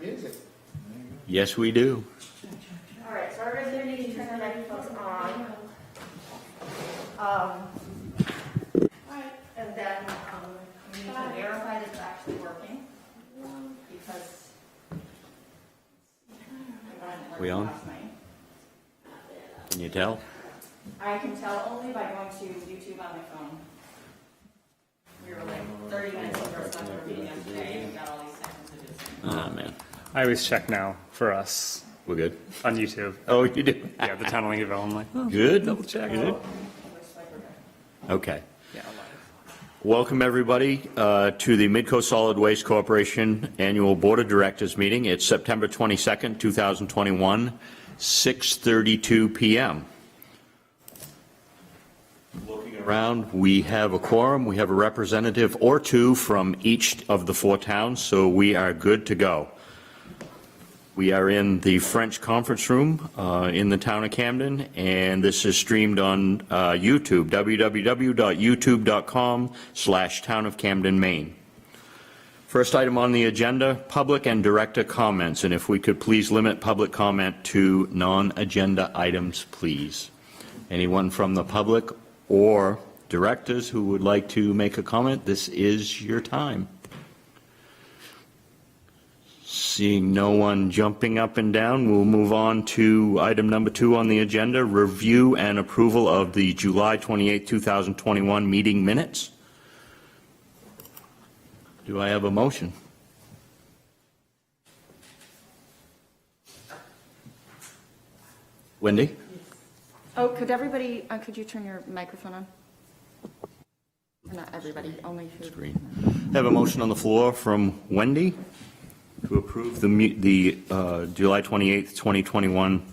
music. Yes, we do. All right, so everybody's going to need to turn their microphones on. And then we need to verify that it's actually working. Because I wanted to We on? last night. Can you tell? I can tell only by going to YouTube on my phone. We were like 30 minutes into our summer meeting yesterday and got all these text messages. Oh, man. I always check now for us We're good. on YouTube. Oh, you do? Yeah, the tunneling of it. I'm like, oh, Good? double check. Good. Looks like we're good. Okay. Yeah, live. Welcome, everybody, to the Midco Solid Waste Corporation Annual Board of Directors meeting. It's September 22nd, 2021, 6:32 p.m. Looking around, we have a quorum. We have a representative or two from each of the four towns, so we are good to go. We are in the French conference room in the town of Camden, and this is streamed on YouTube, www.youtube.com/Town of Camden, Maine. First item on the agenda, public and director comments, and if we could please limit public comment to non-agenda items, please. Anyone from the public or directors who would like to make a comment, this is your time. Seeing no one jumping up and down, we'll move on to item number 2 on the agenda, review and approval of the July 28, 2021 meeting minutes. Do I have a motion? Wendy? Oh, could everybody, could you turn your microphone on? Or not everybody, only who. Green. Have a motion on the floor from Wendy to approve the July 28th, 2021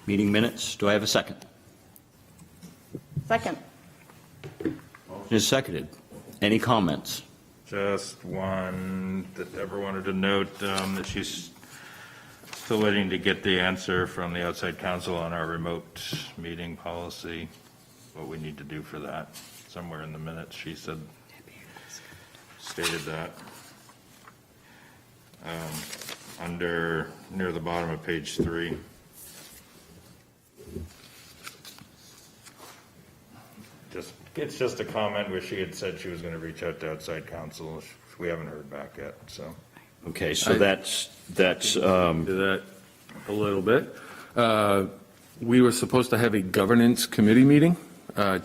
meeting minutes. Do I have a second? Second. Motion is seconded. Any comments? Just one that Deborah wanted to note, that she's still waiting to get the answer from the outside counsel on our remote meeting policy, what we need to do for that. Somewhere in the minutes, she stated that. Near the bottom of page 3. It's just a comment where she had said she was going to reach out to outside counsel. We haven't heard back yet, so. Okay, so that's Do that a little bit. We were supposed to have a governance committee meeting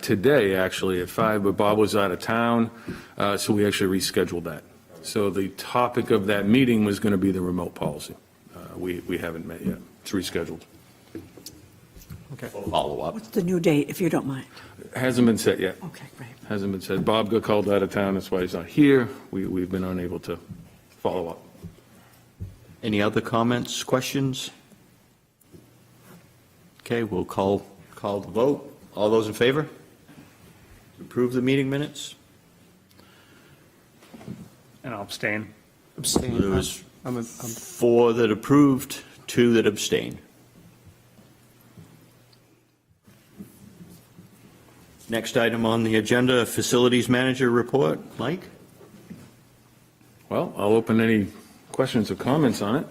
today, actually, at 5, but Bob was out of town, so we actually rescheduled that. So the topic of that meeting was going to be the remote policy. We haven't met yet. It's rescheduled. follow up. What's the new date, if you don't mind? Hasn't been set yet. Okay, great. Hasn't been set. Bob got called out of town, that's why he's not here. We've been unable to follow up. Any other comments, questions? Okay, we'll call the vote. All those in favor? Approve the meeting minutes? And I'll abstain. Abstain. There was I'm 4 that approved, 2 that abstained. Next item on the agenda, facilities manager report. Mike? Well, I'll open any questions or comments on it.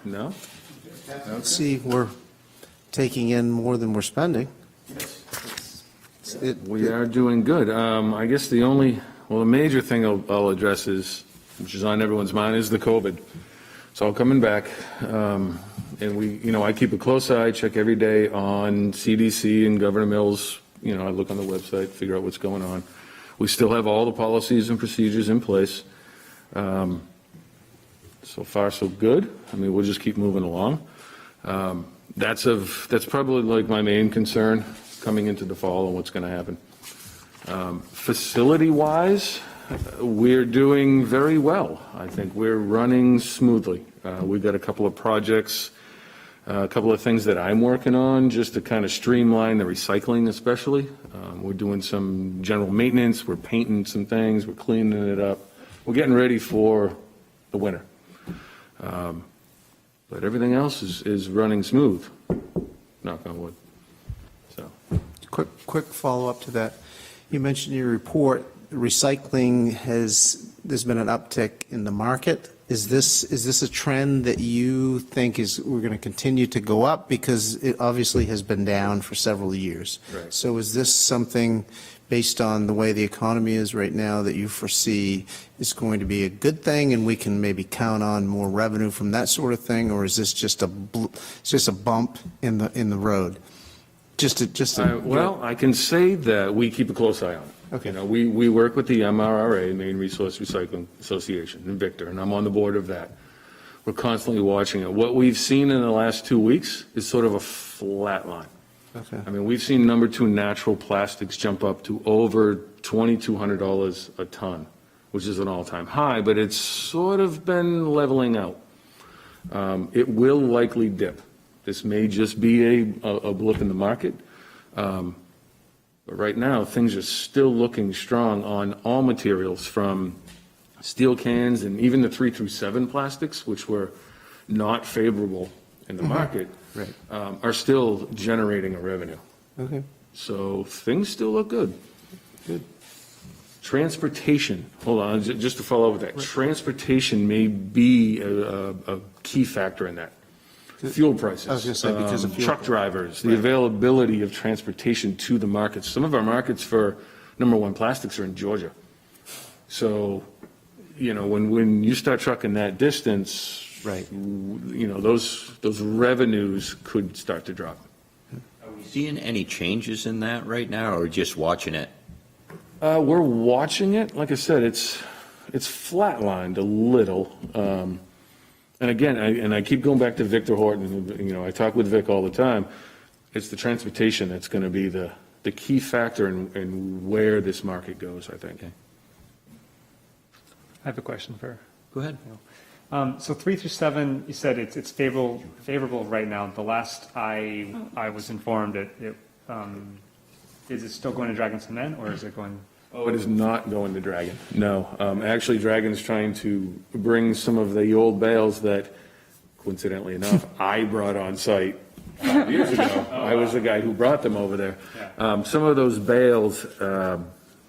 No? Let's see, we're taking in more than we're spending. We are doing good. I guess the major thing I'll address is, which is on everyone's mind, is the COVID. It's all coming back. And I keep a close eye, check every day on CDC and Governor Mills. I look on the website, figure out what's going on. We still have all the policies and procedures in place. So far, so good. I mean, we'll just keep moving along. That's probably like my main concern coming into the fall and what's going to happen. Facility-wise, we're doing very well. I think we're running smoothly. We've got a couple of projects, a couple of things that I'm working on just to kind of streamline the recycling especially. We're doing some general maintenance. We're painting some things. We're cleaning it up. We're getting ready for the winter. But everything else is running smooth, knock on wood. So. Quick follow-up to that. You mentioned in your report, recycling there's been an uptick in the market. Is this a trend that you think we're going to continue to go up? Because it obviously has been down for several years. Right. So is this something, based on the way the economy is right now, that you foresee is going to be a good thing and we can maybe count on more revenue from that sort of thing? Or is this just a bump in the road? Well, I can say that we keep a close eye on it. Okay. You know, we work with the MRRA, Maine Resource Recycling Association, and Victor, and I'm on the board of that. We're constantly watching it. What we've seen in the last 2 weeks is sort of a flat line. Okay. I mean, we've seen number 2 natural plastics jump up to over $2,200 a ton, which is an all-time high, but it's sort of been leveling out. It will likely dip. This may just be a blip in the market. But right now, things are still looking strong on all materials, from steel cans and even the 3 through 7 plastics, which were not favorable in the market, Right. are still generating a revenue. Okay. So things still look good. Good. Transportation, hold on, just to follow up with that. Transportation may be a key factor in that. Fuel prices. I was gonna say, because of fuel. Truck drivers, the availability of transportation to the markets. Some of our markets for number 1 plastics are in Georgia. So, you know, when you start trucking that distance, Right. you know, those revenues could start to drop. Are we seeing any changes in that right now, or just watching it? We're watching it. Like I said, it's flatlined a little. And again, I keep going back to Victor Horton. You know, I talk with Vic all the time. It's the transportation that's going to be the key factor in where this market goes, I think. Okay. I have a question for. Go ahead. So 3 through 7, you said it's favorable right now. The last I was informed, is it still going to Dragon Cement, or is it going? Oh, it is not going to Dragon. No. Actually, Dragon's trying to bring some of the old bales that, coincidentally enough, I brought on site 5 years ago. I was the guy who brought them over there. Yeah. Some of those bales,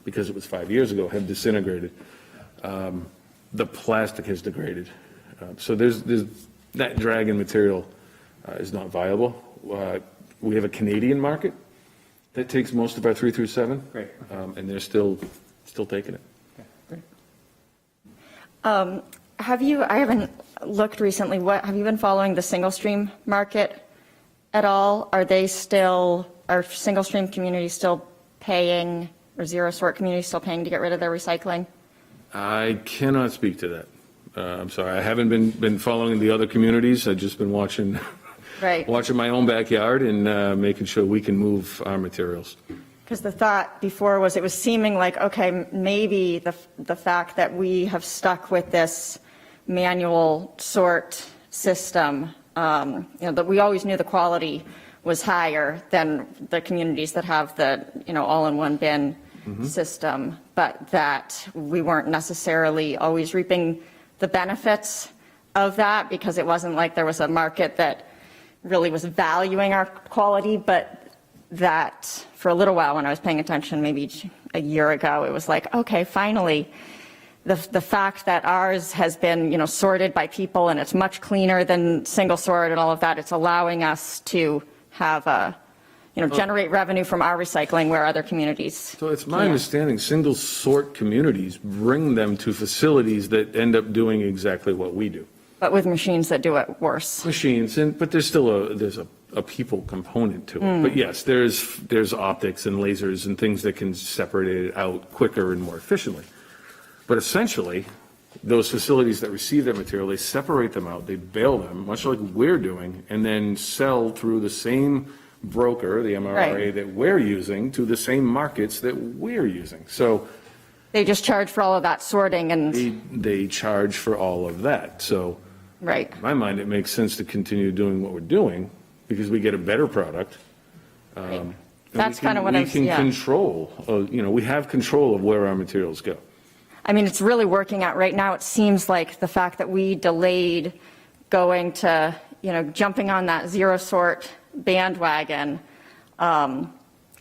because it was 5 years ago, have disintegrated. The plastic has degraded. So there's that Dragon material is not viable. We have a Canadian market that takes most of our 3 through 7. Great. And they're still taking it. Okay, great. I haven't looked recently, have you been following the single stream market at all? Are single stream communities still paying, or zero sort communities still paying to get rid of their recycling? I cannot speak to that. I'm sorry, I haven't been following the other communities. I've just been watching Right. watching my own backyard and making sure we can move our materials. Because the thought before was, it was seeming like, okay, maybe the fact that we have stuck with this manual sort system, that we always knew the quality was higher than the communities that have the, all-in-one bin system, but that we weren't necessarily always reaping the benefits of that, because it wasn't like there was a market that really was valuing our quality, but that for a little while when I was paying attention, maybe a year ago, it was like, okay, finally, the fact that ours has been, sorted by people and it's much cleaner than single sort and all of that, it's allowing us to have generate revenue from our recycling where other communities. So it's my can't. understanding single sort communities bring them to facilities that end up doing exactly what we do. But with machines that do it worse. Machines, but there's still a people component to it. But yes, there's optics and lasers and things that can separate it out quicker and more efficiently. But essentially, those facilities that receive that material, they separate them out, they bale them, much like we're doing, and then sell through the same broker, the MRRA, Right. that we're using, to the same markets that we're using. So They just charge for all of that sorting and, they charge for all of that. So right. in my mind, it makes sense to continue doing what we're doing because we get a better product. And That's we can- kind of what we can yeah. control, we have control of where our materials go. I mean, it's really working out right now. It seems like the fact that we delayed going to, jumping on that zero sort bandwagon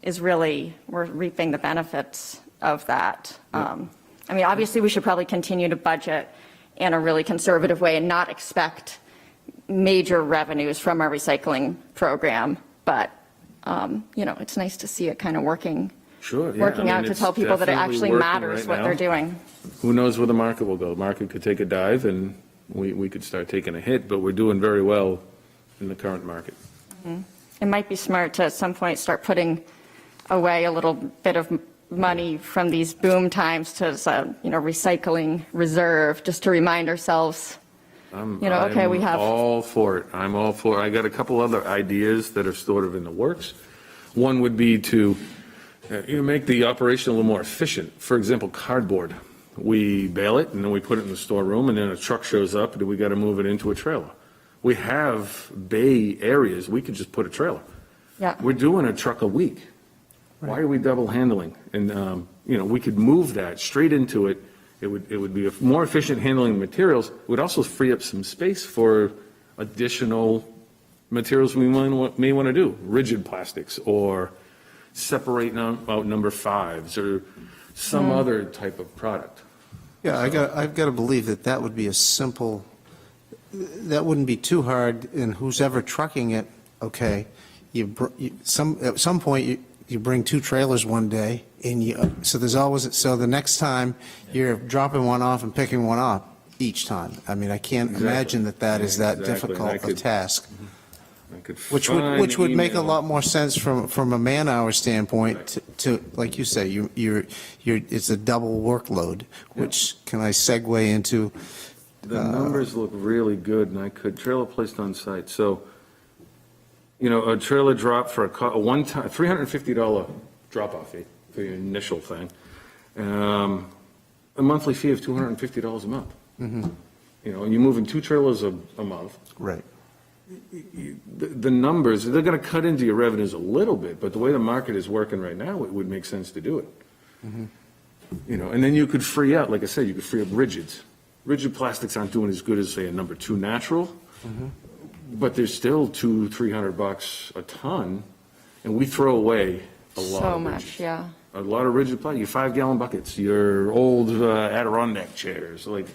is really, we're reaping the benefits of that. I mean, obviously, we should probably continue to budget in a really conservative way and not expect major revenues from our recycling program. But, it's nice to see it kind of working Sure, yeah. working I out mean, to it's tell people that it definitely actually working matters right what now. they're doing. Who knows where the market will go? The market could take a dive and we could start taking a hit, but we're doing very well in the current market. It might be smart to at some point start putting away a little bit of money from these boom times to, recycling reserve, just to remind ourselves, okay, we have. I'm all for it. I'm all for it. I got a couple other ideas that are sort of in the works. One would be to make the operation a little more efficient. For example, cardboard. We bale it and then we put it in the storeroom and then a truck shows up and we got to move it into a trailer. We have bay areas, we could just put a trailer. Yeah. We're doing a truck a week. Why are we double handling? And, we could move that straight into it. It would be a more efficient handling of materials. It would also free up some space for additional materials we may want to do, rigid plastics or separate out number fives or some other type of product. Yeah, I've got to believe that would be a simple, that wouldn't be too hard, and who's ever trucking it, okay, at some point, you bring 2 trailers one day, and so the next time, you're dropping one off and picking one up each time. I mean, I can't imagine that is that Exactly. difficult a task. I could Which find would the make a email. lot more sense from a man-hour standpoint to, like you say, it's a double workload, which can I segue into? The numbers look really good, and I could, trailer placed on site, so, a trailer drop for a one-time, $350 drop-off fee for your initial thing, a monthly fee of $250 a month. You're moving 2 trailers a month. Right. The numbers, they're going to cut into your revenues a little bit, but the way the market is working right now, it would make sense to do it. And then you could free up, like I said, you could free up rigids. Rigid plastics aren't doing as good as, say, a number 2 natural, but they're still $200-300 a ton, and we throw away a lot So of much, rigids. yeah. A lot of rigid plastic, your 5-gallon buckets, your old Adirondack chairs, like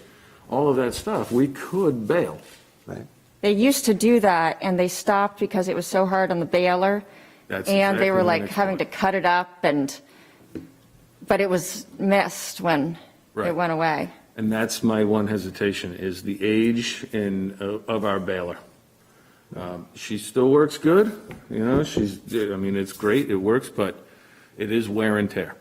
all of that stuff, we could bail. Right. They used to do that, and they stopped because it was so hard on the baler. That's And they exactly were my like next having to point. cut it up, but it was missed when Right. it went away. And that's my one hesitation, is the age of our baler. She still works good, it's great, it works, but it is wear and tear.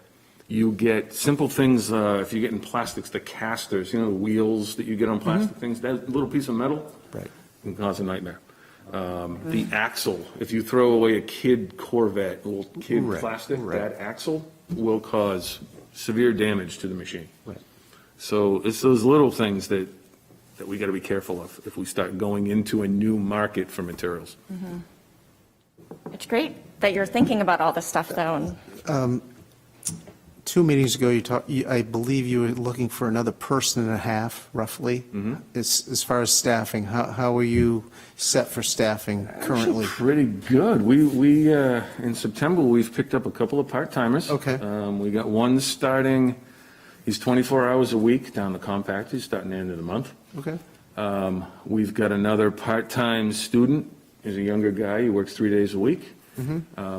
You get simple things, if you get in plastics, the casters, the wheels that you get on plastic things, that little piece of metal Right. can cause a nightmare. The axle, if you throw away a kid Corvette, a little kid Right, plastic, right. that axle will cause severe damage to the machine. Right. So it's those little things that we got to be careful of if we start going into a new market for materials. It's great that you're thinking about all this stuff, though. And 2 meetings ago, I believe you were looking for another person and a half, roughly. As far as staffing, how are you set for staffing currently? Pretty good. We in September, we've picked up a couple of part-timers. Okay. We got one starting, he's 24 hours a week down the compact. He's starting the end of the month. Okay. We've got another part-time student. He's a younger guy. He works 3 days a week.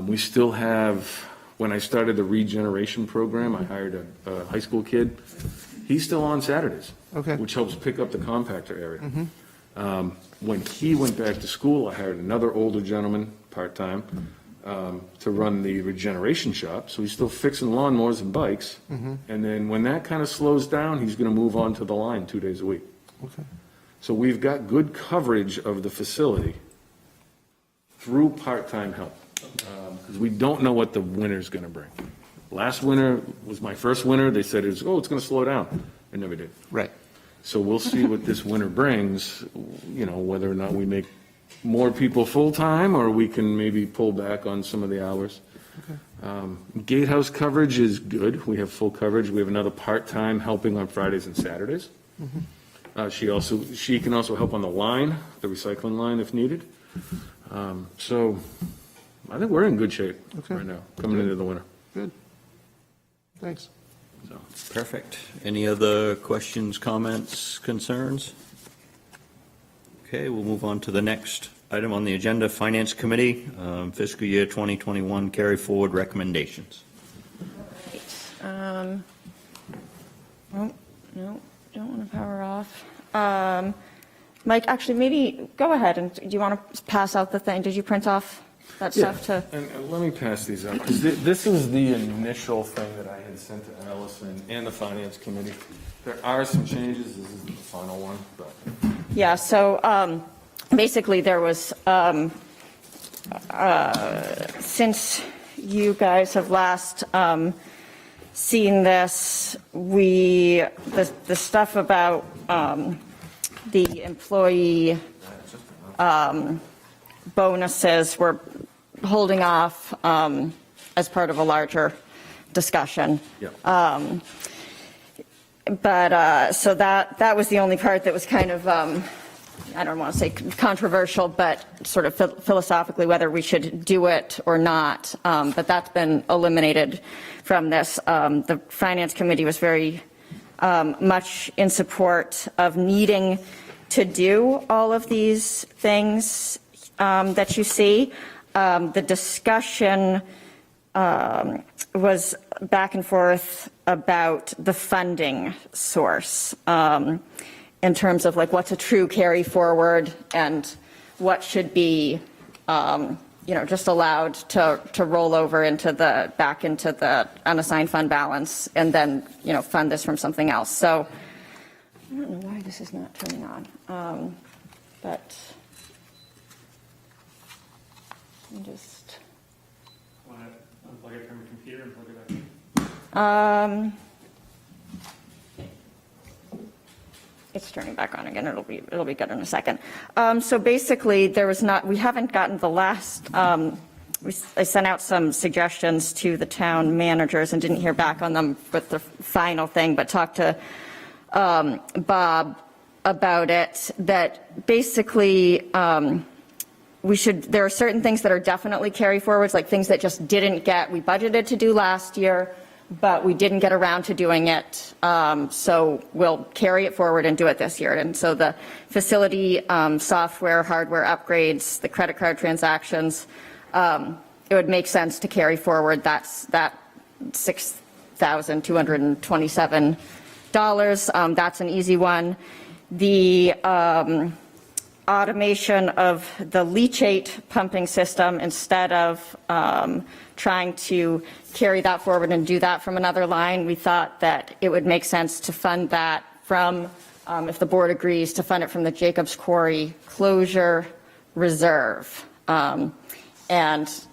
We still have, when I started the regeneration program, I hired a high school kid. He's still on Saturdays. Okay. Which helps pick up the compactor area. When he went back to school, I hired another older gentleman, part-time, to run the regeneration shop. So he's still fixing lawnmowers and bikes. And then when that kind of slows down, he's going to move on to the line 2 days a week. Okay. So we've got good coverage of the facility through part-time help, because we don't know what the winter's going to bring. Last winter was my first winter. They said, it's going to slow down. It never did. Right. So we'll see what this winter brings, whether or not we make more people full-time or we can maybe pull back on some of the hours. Gatehouse coverage is good. We have full coverage. We have another part-time helping on Fridays and Saturdays. She can also help on the line, the recycling line if needed. So I think we're in good shape Okay. right now, coming into the winter. Good. Thanks. So, Perfect. Any other questions, comments, concerns? Okay, we'll move on to the next item on the agenda, Finance Committee, fiscal year 2021 carry forward recommendations. Oh, no, don't want to power off. Mike, actually, maybe go ahead, and do you want to pass out the thing? Did you print off that stuff to? and let me pass these out, because this is the initial thing that I had sent to Allison and the Finance Committee. There are some changes, this is the final one, but. Yeah, so basically there was, since you guys have last seen this, the stuff about the employee bonuses, we're holding off as part of a larger discussion. Yeah. But so that was the only part that was kind of, I don't want to say controversial, but sort of philosophically whether we should do it or not. But that's been eliminated from this. The Finance Committee was very much in support of needing to do all of these things that you see. The discussion was back and forth about the funding source in terms of like what's a true carry forward and what should be just allowed to roll over back into the unassigned fund balance and then fund this from something else. So I don't know why this is not turning on, but I'm just. Want to unplug it from your computer and plug it back in? It's turning back on again. It'll be good in a second. So basically, we haven't gotten the last. I sent out some suggestions to the town managers and didn't hear back on them with the final thing, but talked to Bob about it. That basically. There are certain things that are definitely carry forwards, like things that just didn't we budgeted to do last year, but we didn't get around to doing it. So we'll carry it forward and do it this year. And so the facility software, hardware upgrades, the credit card transactions, it would make sense to carry forward that $6,227. That's an easy one. The automation of the leachate pumping system, instead of trying to carry that forward and do that from another line, we thought that it would make sense to fund that from, if the board agrees, to fund it from the Jacobs Quarry closure reserve. And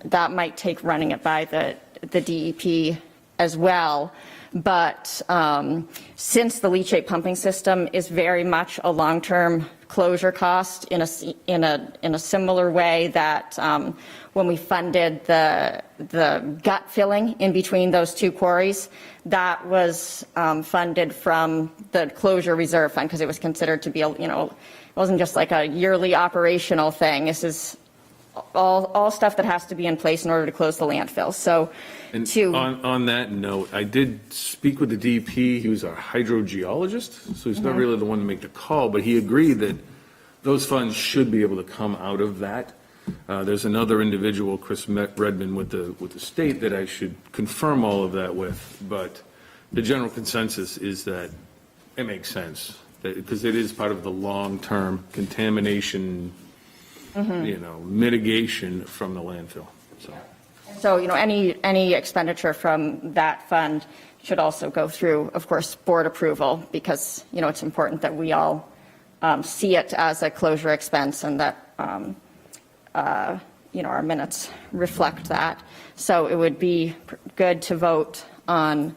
that might take running it by the DEP as well. But since the leachate pumping system is very much a long-term closure cost in a similar way that when we funded the gut filling in between those two quarries, that was funded from the closure reserve fund because it was considered to be it wasn't just like a yearly operational thing. This is all stuff that has to be in place in order to close the landfill. So on that note, I did speak with the DP. He was our hydrogeologist, so he's not really the one to make the call, but he agreed that those funds should be able to come out of that. There's another individual, Chris Redmond, with the state that I should confirm all of that with, but the general consensus is that it makes sense because it is part of the long-term contamination mitigation from the landfill. So, any expenditure from that fund should also go through, of course, board approval because, it's important that we all see it as a closure expense and that, our minutes reflect that. So it would be good to vote on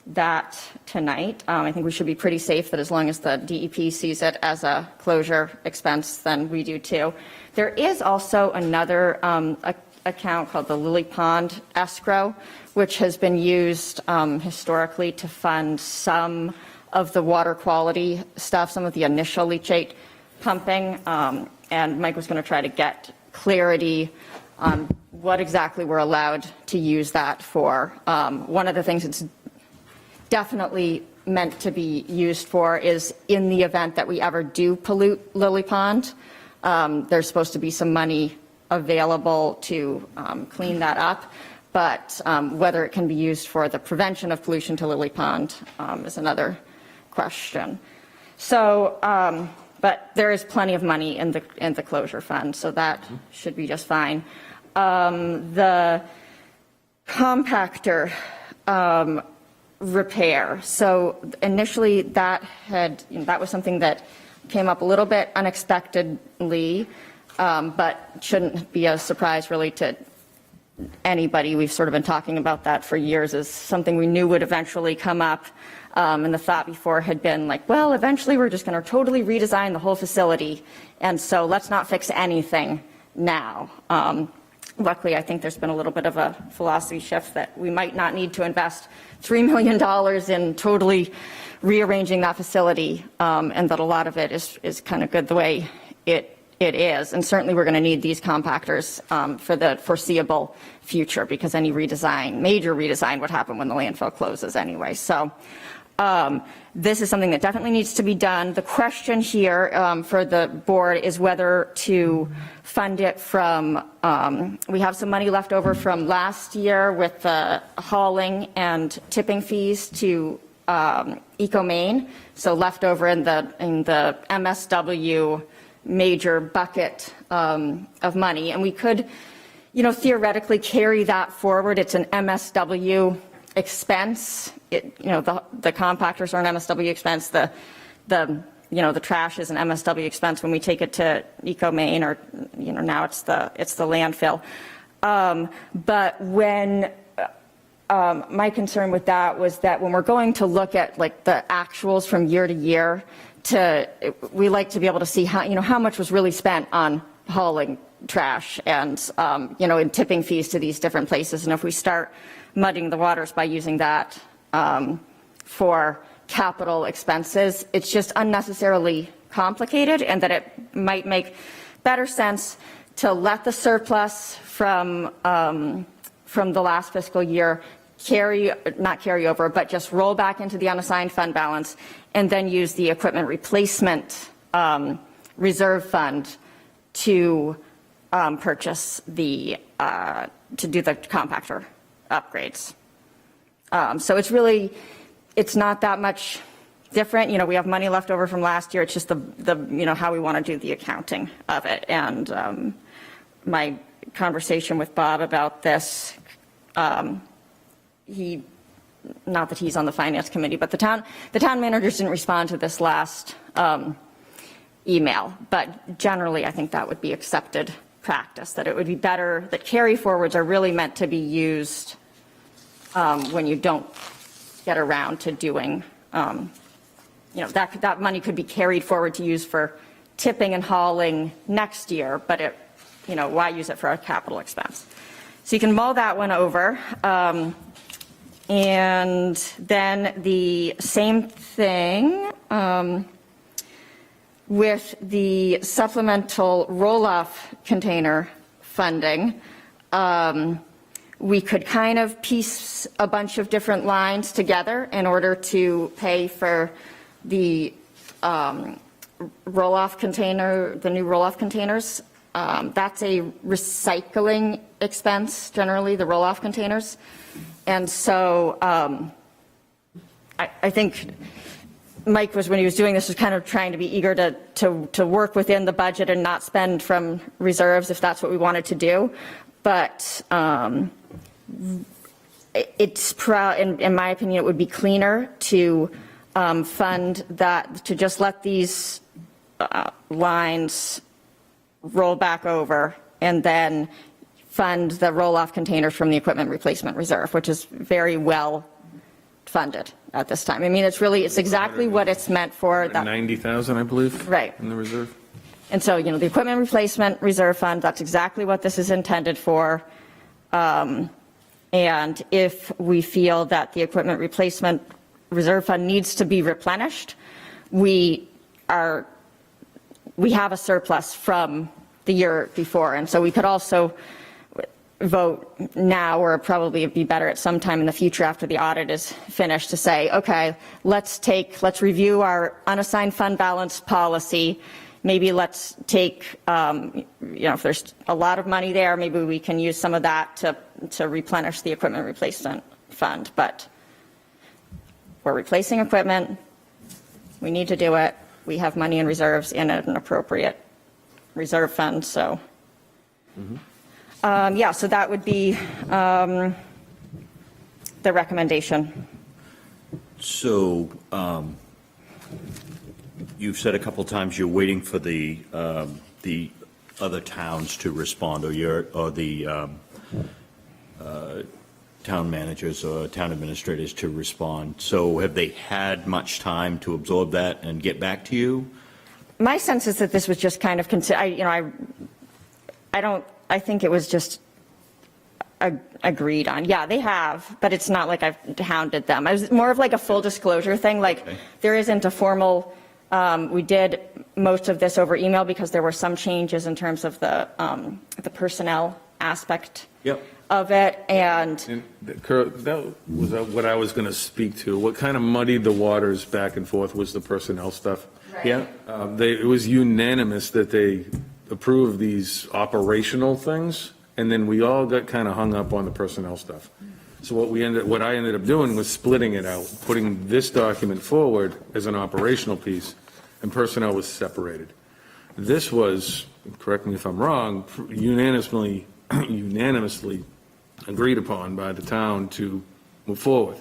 that tonight. I think we should be pretty safe that as long as the DEP sees it as a closure expense, then we do too. There is also another account called the Lily Pond Escrow, which has been used historically to fund some of the water quality stuff, some of the initial leachate pumping. And Mike was going to try to get clarity on what exactly we're allowed to use that for. One of the things definitely meant to be used for is in the event that we ever do pollute Lily Pond. There's supposed to be some money available to clean that up, but whether it can be used for the prevention of pollution to Lily Pond is another question. So, but there is plenty of money in the closure fund, so that should be just fine. The compactor repair. So initially that was something that came up a little bit unexpectedly, but shouldn't be a surprise really to anybody. We've sort of been talking about that for years as something we knew would eventually come up. And the thought before had been like, well, eventually we're just going to totally redesign the whole facility. And so let's not fix anything now. Luckily, I think there's been a little bit of a philosophy shift that we might not need to invest $3 million in totally rearranging that facility, and that a lot of it is kind of good the way it is. And certainly we're going to need these compactors for the foreseeable future, because any redesign, major redesign, would happen when the landfill closes anyway. So this is something that definitely needs to be done. The question here for the board is whether to fund it from, we have some money left over from last year with the hauling and tipping fees to EcoMaine, so left over in the MSW major bucket of money. And we could, theoretically carry that forward. It's an MSW expense. The compactors are an MSW expense. The trash is an MSW expense when we take it to EcoMaine, or now it's the landfill. But when my concern with that was that when we're going to look at like the actuals from year to year, we like to be able to see how much was really spent on hauling trash and in tipping fees to these different places. And if we start muddying the waters by using that for capital expenses, it's just unnecessarily complicated, and that it might make better sense to let the surplus from the last fiscal year not carry over, but just roll back into the unassigned fund balance, and then use the equipment replacement reserve fund to purchase to do the compactor upgrades. So it's not that much different. We have money left over from last year. It's just the how we want to do the accounting of it. And my conversation with Bob about this, not that he's on the finance committee, but the town managers didn't respond to this last email. But generally, I think that would be accepted practice, that it would be better that carry forwards are really meant to be used when you don't get around to doing, that money could be carried forward to use for tipping and hauling next year, but why use it for a capital expense? So you can mull that one over. And then the same thing with the supplemental roll-off container funding. We could kind of piece a bunch of different lines together in order to pay for the roll-off container, the new roll-off containers. That's a recycling expense, generally, the roll-off containers. And so I think Mike when he was doing this, was kind of trying to be eager to work within the budget and not spend from reserves if that's what we wanted to do. But in my opinion, it would be cleaner to fund that, to just let these lines roll back over and then fund the roll-off containers from the equipment replacement reserve, which is very well funded at this time. I mean, it's exactly what it's meant for. 90,000, I believe. Right. In the reserve. And so, the equipment replacement reserve fund, that's exactly what this is intended for. And if we feel that the equipment replacement reserve fund needs to be replenished, we have a surplus from the year before. And so we could also, vote now, or probably it'd be better at some time in the future after the audit is finished, to say, okay, let's review our unassigned fund balance policy. Maybe let's take, if there's a lot of money there, maybe we can use some of that to replenish the equipment replacement fund. But we're replacing equipment. We need to do it. We have money in reserves in an appropriate reserve fund, so. So that would be the recommendation. So you've said a couple times you're waiting for the other towns to respond, or the town managers or town administrators to respond. So have they had much time to absorb that and get back to you? My sense is that this was just kind of I think it was just agreed on. Yeah, they have, but it's not like I've hounded them. It was more of like a full disclosure thing. Like, okay. There isn't a formal, we did most of this over email because there were some changes in terms of the personnel aspect of it. And that was what I was going to speak to. What kind of muddied the waters back and forth was the personnel stuff. Right. Yeah. It was unanimous that they approved these operational things, and then we all got kind of hung up on the personnel stuff. So what I ended up doing was splitting it out, putting this document forward as an operational piece, and personnel was separated. This was, correct me if I'm wrong, unanimously agreed upon by the town to move forward.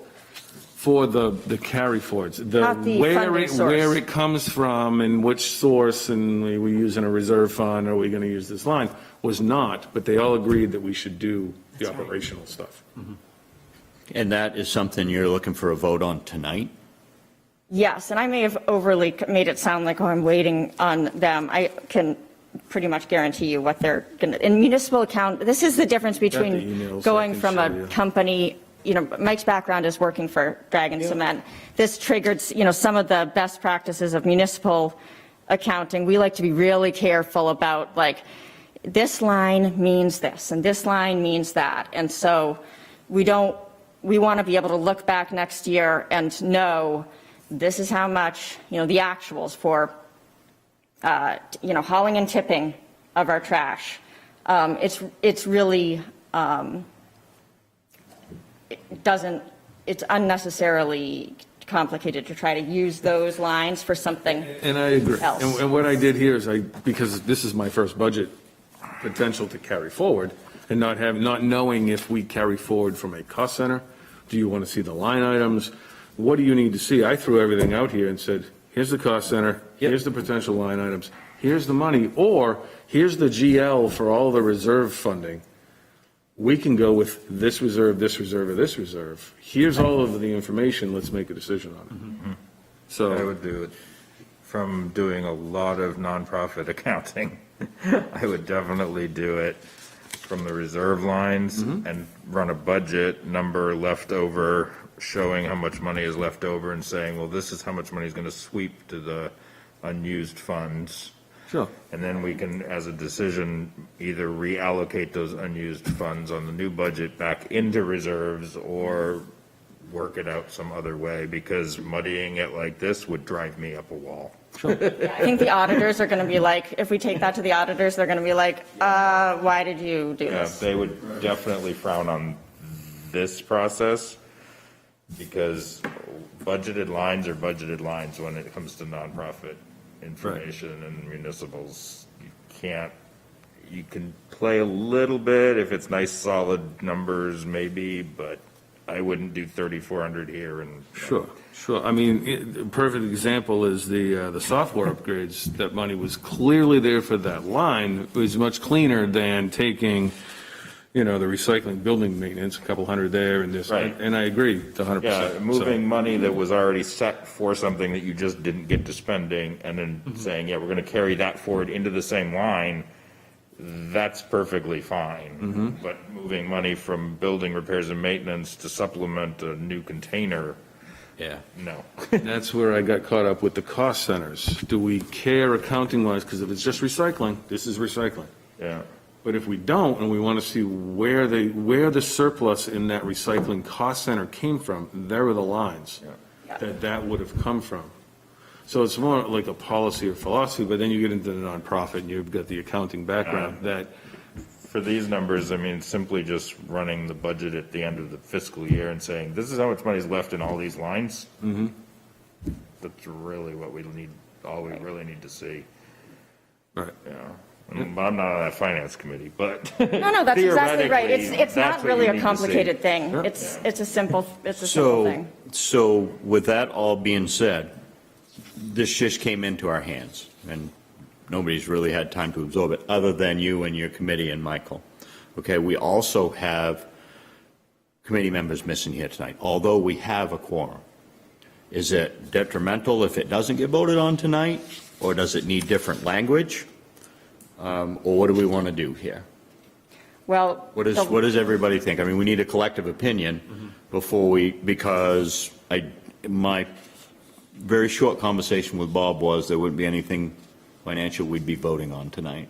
For the carry forwards, Not the funding source. where it comes from and which source, and we using a reserve fund, or are we going to use this line, was not, but they all agreed that we should do the operational stuff. And that is something you're looking for a vote on tonight? yes, and I may have overly made it sound like, oh, I'm waiting on them. I can pretty much guarantee you what they're going to, in municipal account, this is the difference between emails, going I can from show a you. company, Mike's background is working for Dragon Cement. This triggered, some of the best practices of municipal accounting. We like to be really careful about, like, this line means this and this line means that. And so we want to be able to look back next year and know this is how much, the actuals for, hauling and tipping of our trash. It's really, it's unnecessarily complicated to try to use those lines for something And I agree. else. And what I did here is because this is my first budget potential to carry forward, and not knowing if we carry forward from a cost center, do you want to see the line items? What do you need to see? I threw everything out here and said, here's the cost center, here's the potential line items, here's the money, or here's the GL for all the reserve funding. We can go with this reserve, or this reserve. Here's all of the information, let's make a decision on it. I So, would do it from doing a lot of nonprofit accounting. I would definitely do it from the reserve lines and run a budget number left over, showing how much money is left over and saying, well, this is how much money is going to sweep to the unused funds. sure. And then we can, as a decision, either reallocate those unused funds on the new budget back into reserves or work it out some other way, because muddying it like this would drive me up a wall. I think the auditors are going to be like, if we take that to the auditors, they're going to be like, why did you do Yeah, this? they would definitely frown on this process, because budgeted lines are budgeted lines when it comes to nonprofit information and municipals. You can play a little bit if it's nice, solid numbers maybe, but I wouldn't do 3,400 here and. Sure. I mean, a perfect example is the software upgrades. That money was clearly there for that line. It was much cleaner than taking, the recycling building maintenance, a couple hundred there and this. Right. And I agree, 100%. Yeah, moving money that was already set for something that you just didn't get to spending, and then saying, yeah, we're going to carry that forward into the same line, that's perfectly fine. But moving money from building repairs and maintenance to supplement a new container, no. That's where I got caught up with the cost centers. Do we care accounting-wise? Because if it's just recycling, this is recycling. Yeah. But if we don't, and we want to see where the surplus in that recycling cost center came from, there are the lines that would have come from. So it's more like a policy or philosophy, but then you get into the nonprofit, and you've got the accounting background that. For these numbers, I mean, simply just running the budget at the end of the fiscal year and saying, this is how much money's left in all these lines. That's really what we need, all we really need to see. Right. You know, but I'm not on that finance committee, but. No, that's exactly right. theoretically, It's not that's what really you a need to see. complicated thing. Yeah. It's a simple So, thing. so with that all being said, this just came into our hands, and nobody's really had time to absorb it, other than you and your committee and Michael. Okay, we also have committee members missing here tonight, although we have a quorum. Is it detrimental if it doesn't get voted on tonight, or does it need different language? Or what do we want to do here? Well. What does everybody think? I mean, we need a collective opinion before because my very short conversation with Bob was there wouldn't be anything financial we'd be voting on tonight.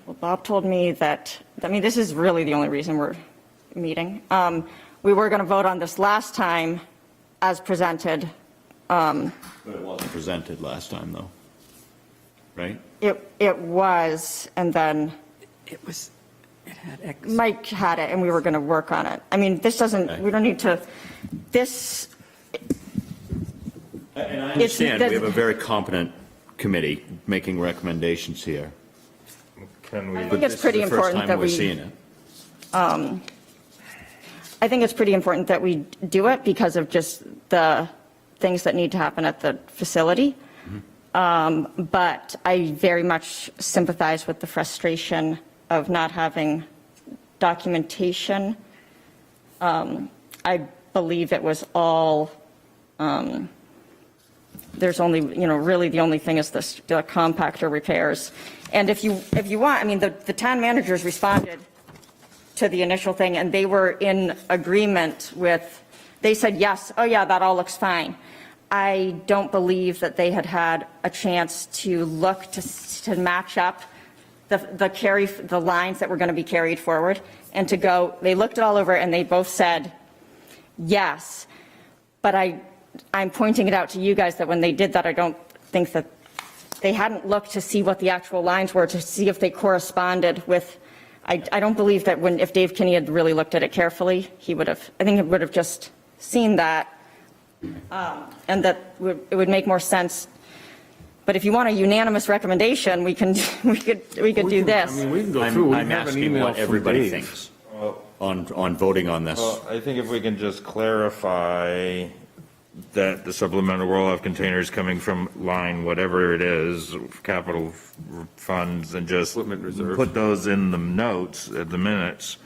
Well, Bob told me that, I mean, this is really the only reason we're meeting. We were going to vote on this last time as presented. But it wasn't presented last time, though, right? It was, and then It had X. Mike had it, and we were going to work on it. I mean, this doesn't, Okay. we don't need to, this, And I understand, we have a very competent committee making recommendations here. Can we? I think it's pretty important that This is the first time we're we, seeing it. I think it's pretty important that we do it because of just the things that need to happen at the facility. But I very much sympathize with the frustration of not having documentation. I believe it was all, there's only, really the only thing is the compactor repairs. And if you want, I mean, the town managers responded to the initial thing, and they were in agreement with, they said, yes, oh yeah, that all looks fine. I don't believe that they had had a chance to look to match up the lines that were going to be carried forward and to go, they looked it all over and they both said, yes. But I'm pointing it out to you guys that when they did that, I don't think that they hadn't looked to see what the actual lines were, to see if they corresponded with, I don't believe that if Dave Kinney had really looked at it carefully, he would have, I think he would have just seen that. And that it would make more sense. But if you want a unanimous recommendation, we could do this. I mean, we can go through. We I'm have an asking email what from everybody Dave. thinks on voting on this. Well, I think if we can just clarify that the supplemental roll-off containers coming from line, whatever it is, capital funds, and just Equipment reserve. put those in the notes, the minutes,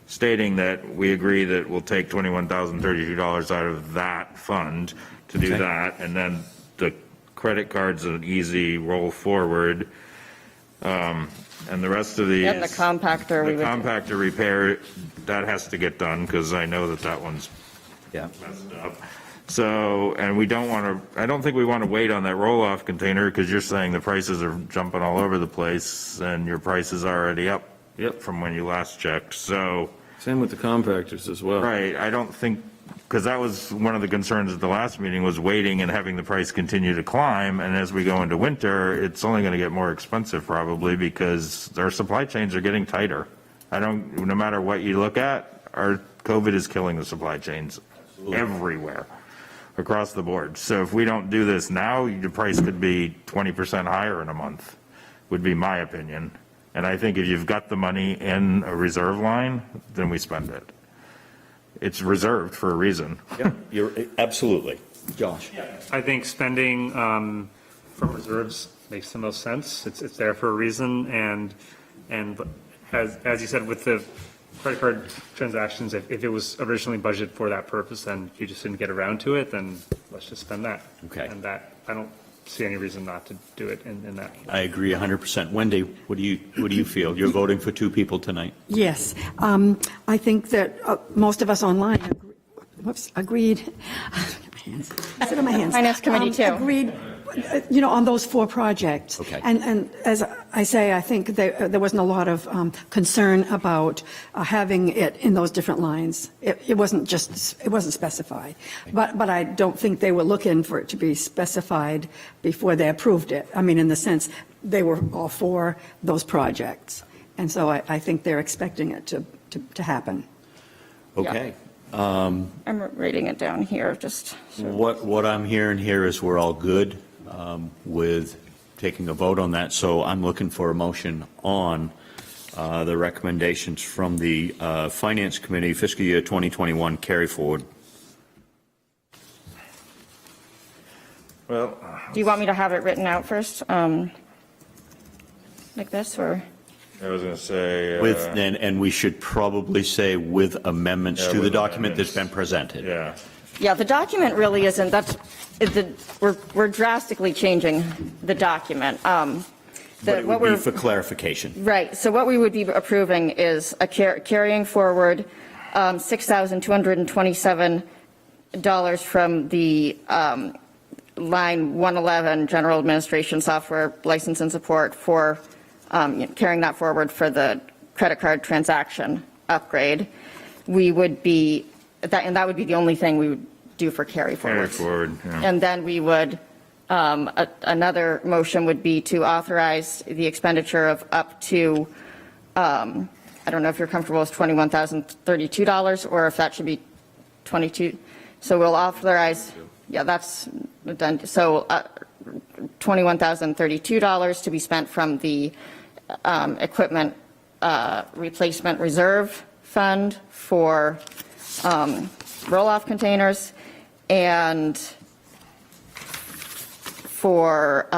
stating that we agree that we'll take $21,032 out of that fund to do Okay. that, and then the credit card's an easy roll forward. And the rest of these. And the compactor, we The would. compactor repair, that has to get done, because I know that one's Yeah. messed up. So, and we don't want to, I don't think we want to wait on that roll-off container, because you're saying the prices are jumping all over the place, and your price is already up. Yep. From when you last checked, so, Same with the compactors as well. right, I don't think, because that was one of the concerns at the last meeting, was waiting and having the price continue to climb, and as we go into winter, it's only going to get more expensive probably, because our supply chains are getting tighter. No matter what you look at, our COVID is killing the supply chains everywhere, across the board. So if we don't do this now, the price could be 20% higher in a month, would be my opinion. And I think if you've got the money in a reserve line, then we spend it. It's reserved for a reason. Yeah, you're absolutely. Josh? I think spending from reserves makes the most sense. It's there for a reason, and as you said, with the credit card transactions, if it was originally budgeted for that purpose, then you just didn't get around to it, then let's just spend that. Okay. And that, I don't see any reason not to do it in that. I agree 100%. Wendy, what do you feel? You're voting for two people tonight. Yes, I think that most of us online agreed. Sit on my hands. Finance committee, too. Agreed on those 4 projects. Okay. And as I say, I think there wasn't a lot of concern about having it in those different lines. It wasn't specified. But I don't think they were looking for it to be specified before they approved it. I mean, in the sense, they were all for those projects. And so I think they're expecting it to happen. Okay. I'm writing it down here, just. so- What I'm hearing here is we're all good with taking a vote on that, so I'm looking for a motion on the recommendations from the Finance Committee fiscal year 2021 carry forward. Well, Do you want me to have it written out first? Like this, or? I was going to say. With, and we should probably say with amendments Yeah, to the with document that's been amendments. presented. Yeah. Yeah, the document really isn't, we're drastically changing the document. But it would be for clarification. Right, so what we would be approving is carrying forward $6,227 from the line 111, General Administration Software License and Support for carrying that forward for the credit card transaction upgrade. We would be, and that would be the only thing we would do for carry forward. Carry forward, yeah. And then we would, another motion would be to authorize the expenditure of up to, I don't know if you're comfortable with $21,032 or if that should be 22. So we'll authorize, yeah, that's done. So $21,032 to be spent from the equipment replacement reserve fund for roll-off containers, and for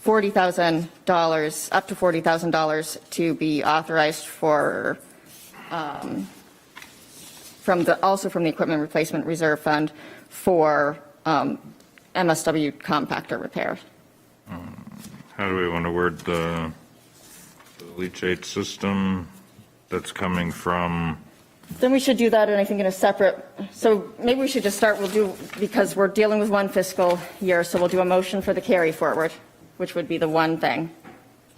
$40,000, up to $40,000 to be authorized for, also from the equipment replacement reserve fund for MSW compactor repair. How do we want to word the leachate system that's coming from? Then we should do that, and I think in a separate, so maybe we should just start, because we're dealing with one fiscal year, so we'll do a motion for the carry forward, which would be the one thing.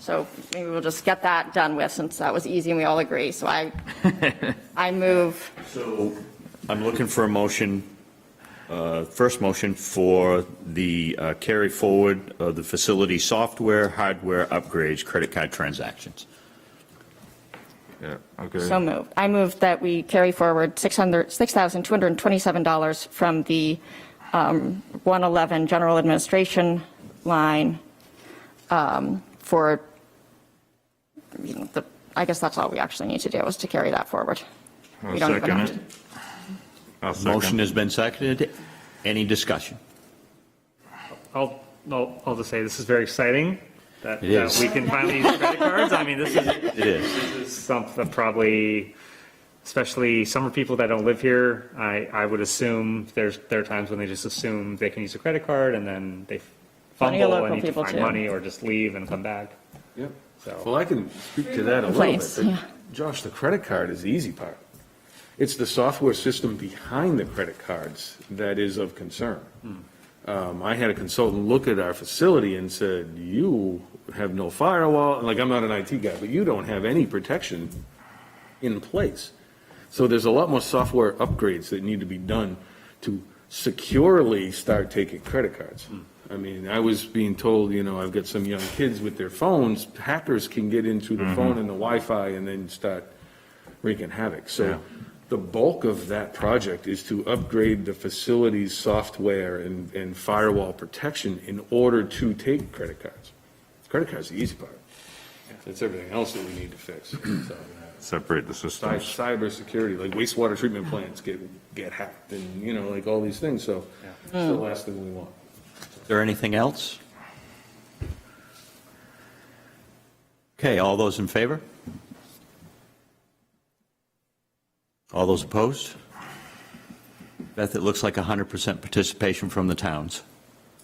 So maybe we'll just get that done with, since that was easy and we all agree. So I move. So I'm looking for a motion, first motion for the carry forward of the facility software, hardware upgrades, credit card transactions. Yeah, okay. So moved. I move that we carry forward $6,227 from the 111 General Administration line for, I guess that's all we actually need to do, is to carry that forward. I'll We don't even second have it. to. I'll second. Motion has been seconded. Any discussion? I'll just say this is very exciting that It is. we can finally use credit cards. I mean, this It is something probably, especially summer people that don't live here, I would assume there are times when they just assume they can use a credit card and then they Plenty of fumble local and need to people, find too. money or just leave and come back. Yep. So. Well, I can speak to that a little Complaints, bit. yeah. Josh, the credit card is the easy part. It's the software system behind the credit cards that is of concern. I had a consultant look at our facility and said, you have no firewall, like, I'm not an IT guy, but you don't have any protection in place. So there's a lot more software upgrades that need to be done to securely start taking credit cards. I mean, I was being told, I've got some young kids with their phones, hackers can get into the phone and the Wi-Fi and then start wreaking havoc. So the bulk of that project is to upgrade the facility's software and firewall protection in order to take credit cards. Credit cards are the easy part. It's everything else that we need to fix. So, Separate the systems. cybersecurity, like wastewater treatment plants get hacked and, like all these things. So it's the last thing we want. Is there anything else? Okay, all those in favor? All those opposed? Beth, it looks like 100% participation from the towns.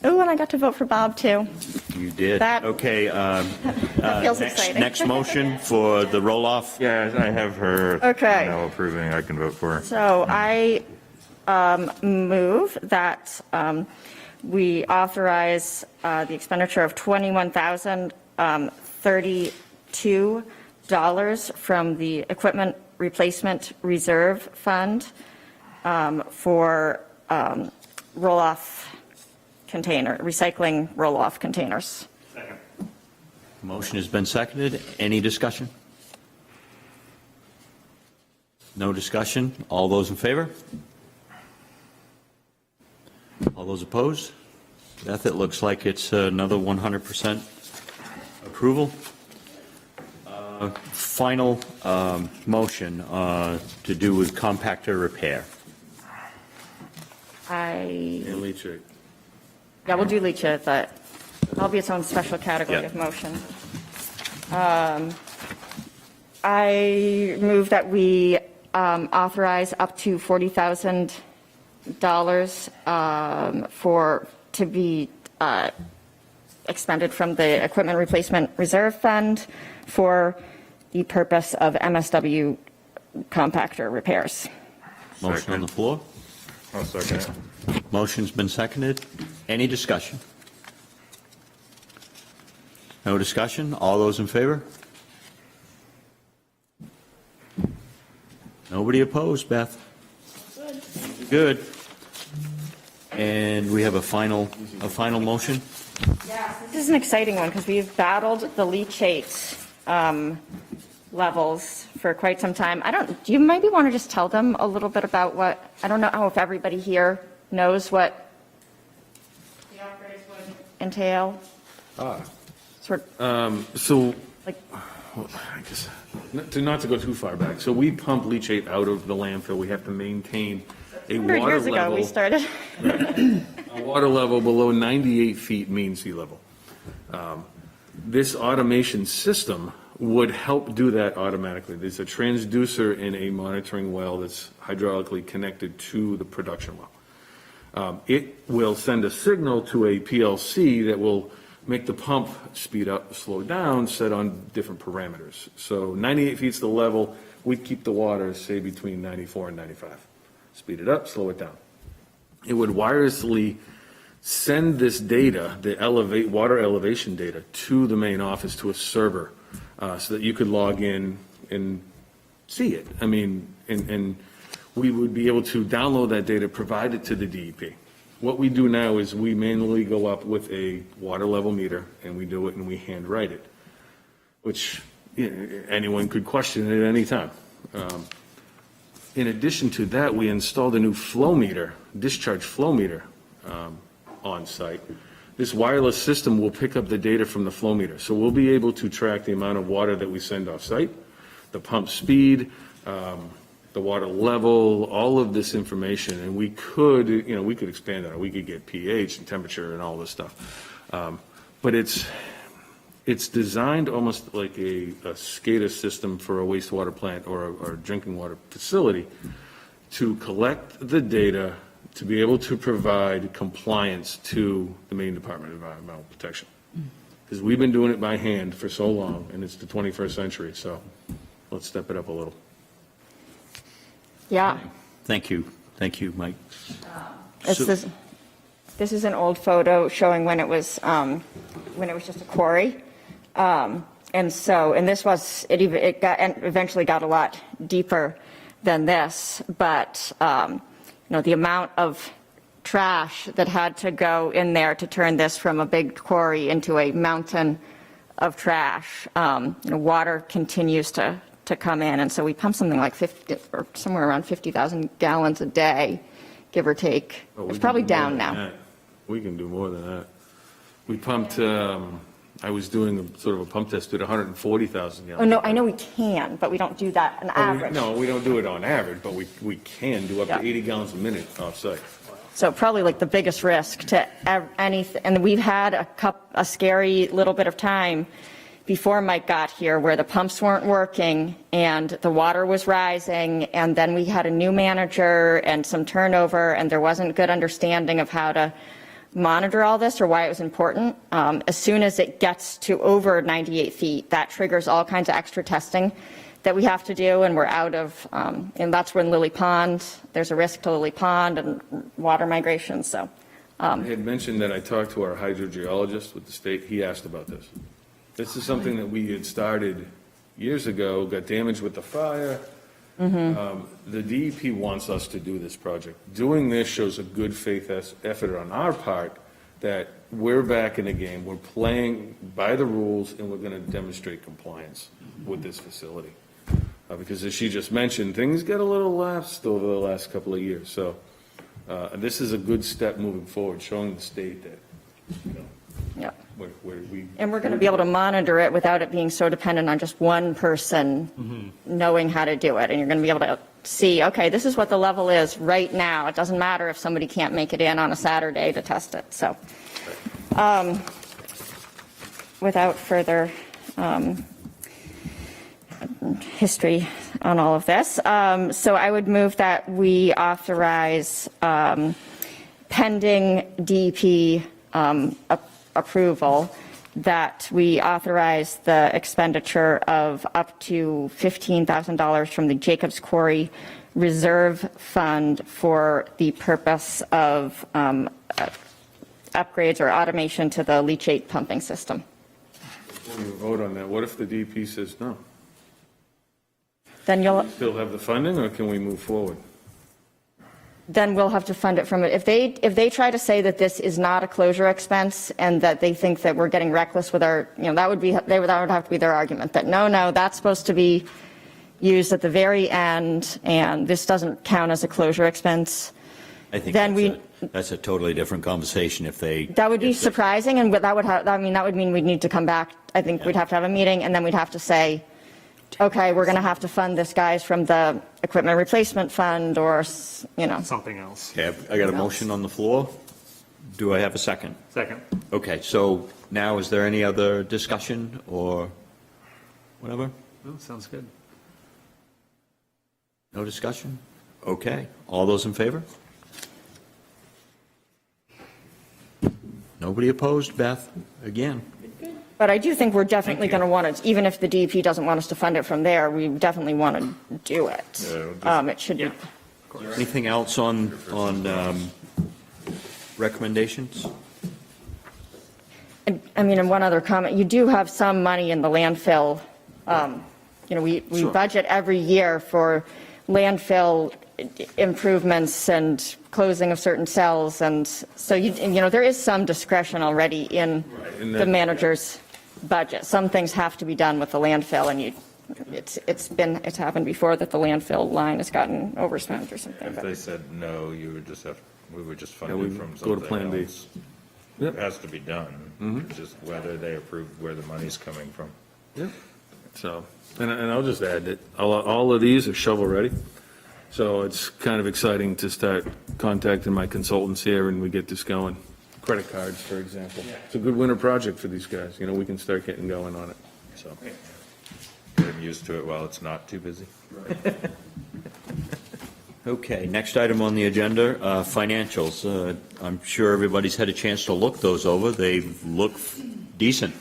Oh, and I got to vote for Bob, too. You did? That- Okay. That feels exciting. Next motion for the roll-off. Yeah, I have her. Okay. Now approving, I can vote for. So I move that we authorize the expenditure of $21,032 from the Equipment Replacement Reserve Fund for roll-off container, recycling roll-off containers. Second. Motion has been seconded. Any discussion? No discussion. All those in favor? All those opposed? Beth, it looks like it's another 100% approval. Final motion to do with compactor repair. And leachate. Yeah, we'll do leachate, but that'll be its own special category Yeah. of motion. I move that we authorize up to $40,000 to be expended from the Equipment Replacement Reserve Fund for the purpose of MSW compactor repairs. Motion on the floor. I'll second it. Motion's been seconded. Any discussion? No discussion. All those in favor? Nobody opposed, Beth? Good. And we have a final motion? Yes, this is an exciting one because we've battled the leachate levels for quite some time. Do you maybe want to just tell them a little bit about what, I don't know if everybody here knows what the upgrades would entail? Sort So, like, well, I guess, not to go too far back, so we pump leachate out of the landfill. We have to maintain a 100 water years ago, level. we started. A water level below 98 feet mean sea level. This automation system would help do that automatically. There's a transducer in a monitoring well that's hydraulically connected to the production well. It will send a signal to a PLC that will make the pump speed up, slow down, set on different parameters. So 98 feet's the level. We'd keep the water, say, between 94 and 95. Speed it up, slow it down. It would wirelessly send this data, the water elevation data, to the main office, to a server, so that you could log in and see it. I mean, and we would be able to download that data, provide it to the DEP. What we do now is we manually go up with a water level meter, and we do it and we handwrite it, which anyone could question it at any time. In addition to that, we installed a new flow meter, discharge flow meter, on site. This wireless system will pick up the data from the flow meter. So we'll be able to track the amount of water that we send off site, the pump speed, the water level, all of this information. And we could expand on it. We could get pH and temperature and all this stuff. But it's designed almost like a SCADA system for a wastewater plant or a drinking water facility to collect the data to be able to provide compliance to the Maine Department of Environmental Protection. Because we've been doing it by hand for so long, and it's the 21st century, so let's step it up a little. Yeah. Thank you, Mike. This is an old photo showing when it was just a quarry. And this eventually got a lot deeper than this, but, the amount of trash that had to go in there to turn this from a big quarry into a mountain of trash, water continues to come in. And so we pump something like 50 or somewhere around 50,000 gallons a day, give or take. It's probably down now. We can do more than that. We pumped, I was doing a sort of a pump test at 140,000 gallons. Oh, no, I know we can, but we don't do that on average. No, we don't do it on average, but we can do up Yeah. to 80 gallons a minute off-site. So probably like the biggest risk to anything, and we've had a scary little bit of time before Mike got here where the pumps weren't working and the water was rising, and then we had a new manager and some turnover, and there wasn't good understanding of how to monitor all this or why it was important. As soon as it gets to over 98 feet, that triggers all kinds of extra testing that we have to do, and we're out of, and that's when Lily Pond, there's a risk to Lily Pond and water migration. So I had mentioned that I talked to our hydrogeologist with the state. He asked about this. This is something that we had started years ago, got damaged with the fire. The DEP wants us to do this project. Doing this shows a good faith effort on our part that we're back in the game. We're playing by the rules, and we're going to demonstrate compliance with this facility. Because as she just mentioned, things got a little lapsed over the last couple of years. So this is a good step moving forward, showing the state that, you know, Yeah. where we. And we're going to be able to monitor it without it being so dependent on just one person knowing how to do it. And you're going to be able to see, okay, this is what the level is right now. It doesn't matter if somebody can't make it in on a Saturday to test it. So without further history on all of this, so I would move that we authorize pending DEP approval, that we authorize the expenditure of up to $15,000 from the Jacobs Quarry Reserve Fund for the purpose of upgrades or automation to the leachate pumping system. Before you vote on that, what if the DEP says no? Then Still have the funding, or can we move forward? then we'll have to fund it from it. If they try to say that this is not a closure expense and that they think that we're getting reckless with our, that would have to be their argument, that no, that's supposed to be used at the very end and this doesn't count as a closure expense. I think Then that's a totally different conversation if they. That would be surprising, and that would mean we'd need to come back. I think we'd have to have a meeting, and then we'd have to say, okay, we're going to have to fund this, guys, from the equipment replacement fund or, Something else. Okay, I got a motion on the floor. Do I have a second? Second. Okay, so now is there any other discussion or whatever? Oh, sounds good. No discussion? Okay, all those in favor? Nobody opposed, Beth? Again. But I do think we're definitely going to want to, even if the DEP doesn't want us to fund it from there, we definitely want to do it. It should be. Anything else on recommendations? And one other comment, you do have some money in the landfill. We Sure. budget every year for landfill improvements and closing of certain cells. And so, there is some discretion already in the manager's budget. Some things have to be done with the landfill, and it's happened before that the landfill line has gotten overspent or something. If they said no, we would just fund we it from go to something Plan B. else. It has to be done, It's just whether they approve where the money's coming from. Yeah. So, and I'll just add that all of these are shovel-ready. So it's kind of exciting to start contacting my consultants here and we get this going. Credit cards, for example. It's a good winter project for these guys. We can start getting going on it, so. Get them used to it while it's not too busy. Okay, next item on the agenda, financials. I'm sure everybody's had a chance to look those over. They look decent.